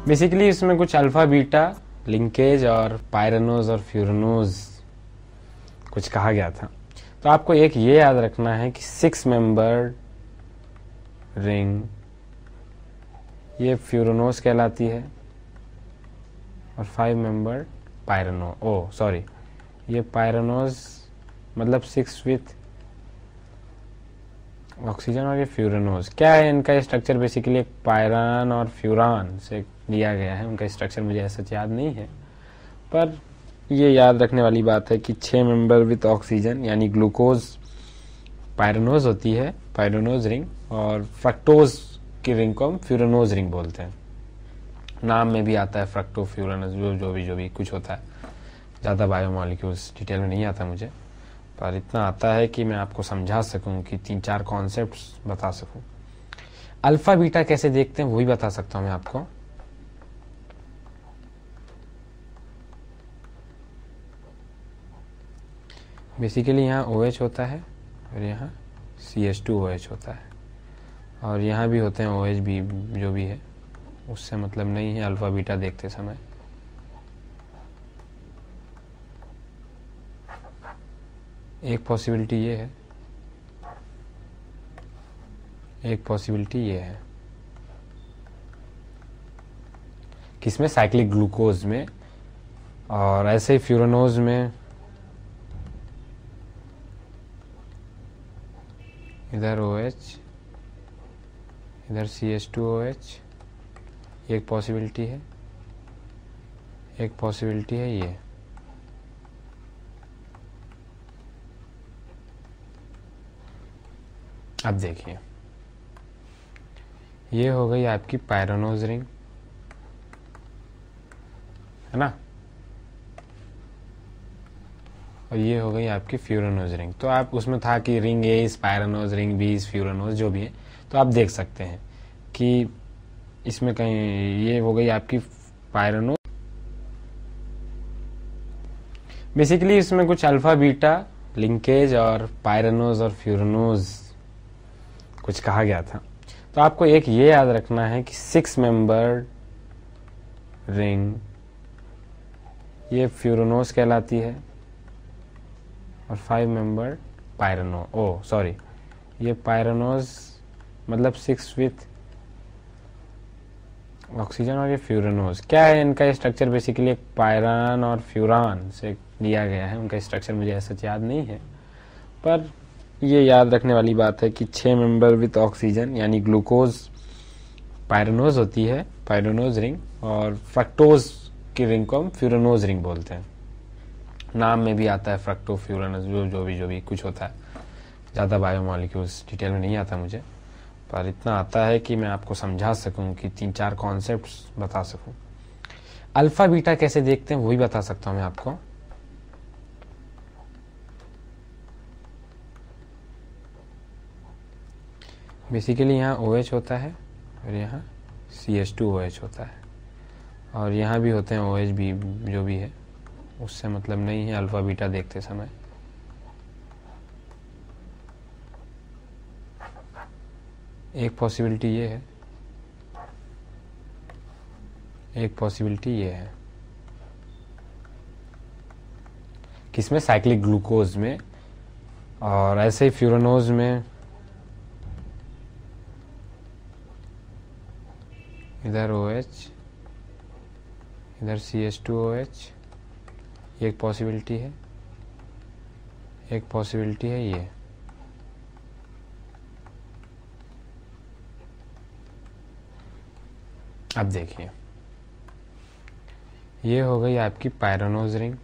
Basically इसमें कुछ alpha beta linkage और पायरेनोज और फ्यूरेनोज कुछ कहा गया था। तो आपको एक ये याद रखना है कि 6 मेंबर रिंग ये फ्यूरेनोज कहलाती है और 5 मेंबर ये पायरेनोज मतलब 6 विथ ऑक्सीजन और ये फ्यूरेनोज। क्या है इनका स्ट्रक्चर? बेसिकली एक पायरान और फ्यूरान से लिया गया है। उनका स्ट्रक्चर मुझे ऐसा याद नहीं है, पर ये याद रखने वाली बात है कि 6 मेंबर विथ ऑक्सीजन यानी ग्लूकोज पायरेनोज होती है, पायरेनोज रिंग, और फ्रक्टोज की रिंग को हम फ्यूरेनोज रिंग बोलते हैं। नाम में भी आता है फ्रक्टो फ्यूरेनोज, जो भी कुछ होता है। ज़्यादा बायोमॉलिक्यूल्स डिटेल में नहीं आता मुझे, पर इतना आता है कि मैं आपको समझा सकूं कि 3-4 कॉन्सेप्ट्स बता सकूं। अल्फा बीटा कैसे देखते हैं वही बता सकता हूं मैं आपको। बेसिकली यहाँ OH होता है और यहाँ CH2OH होता है, और यहाँ भी होते हैं OH भी, जो भी है उससे मतलब नहीं है अल्फा बीटा देखते समय। एक पॉसिबिलिटी ये है, एक पॉसिबिलिटी ये है, किसमें? साइक्लिक ग्लूकोज में, और ऐसे ही फ्यूरेनोज में इधर OH इधर CH2OH, एक पॉसिबिलिटी है। एक पॉसिबिलिटी है ये। अब देखिए, ये हो गई आपकी पायरेनोज रिंग, है ना, और ये हो गई आपकी फ्यूरेनोज रिंग। तो आप उसमें था कि ring A is pyranose, ring B is furanose, जो भी है। तो आप देख सकते हैं कि इसमें कहीं ये हो गई आपकी पायरेनोज। बेसिकली इसमें कुछ अल्फा बीटा लिंकेज और पायरेनोज और फ्यूरेनोज कुछ कहा गया था। तो आपको एक ये याद रखना है कि 6 मेंबर रिंग ये फ्यूरेनोज कहलाती है और 5 मेंबर ये पायरेनोज मतलब 6 विथ ऑक्सीजन और ये फ्यूरेनोज। क्या है इनका स्ट्रक्चर? बेसिकली एक पायरान और फ्यूरान से लिया गया है। उनका स्ट्रक्चर मुझे ऐसा याद नहीं है, पर ये याद रखने वाली बात है कि 6 मेंबर विथ ऑक्सीजन यानी ग्लूकोज पायरेनोज होती है, पायरेनोज रिंग, और फ्रक्टोज की रिंग को हम फ्यूरेनोज रिंग बोलते हैं। नाम में भी आता है फ्रक्टो फ्यूरेनोज, जो भी कुछ होता है। ज़्यादा बायोमॉलिक्यूल्स डिटेल में नहीं आता मुझे, पर इतना आता है कि मैं आपको समझा सकूं कि 3-4 कॉन्सेप्ट्स बता सकूं। अल्फा बीटा कैसे देखते हैं वही बता सकता हूं मैं आपको। बेसिकली यहाँ OH होता है और यहाँ CH2OH होता है, और यहाँ भी होते हैं OH भी, जो भी है उससे मतलब नहीं है अल्फा बीटा देखते समय। एक पॉसिबिलिटी ये है, एक पॉसिबिलिटी ये है, किसमें? साइक्लिक ग्लूकोज में, और ऐसे ही फ्यूरेनोज में इधर OH इधर CH2OH, एक पॉसिबिलिटी है। एक पॉसिबिलिटी है ये। अब देखिए, ये हो गई आपकी पायरेनोज रिंग,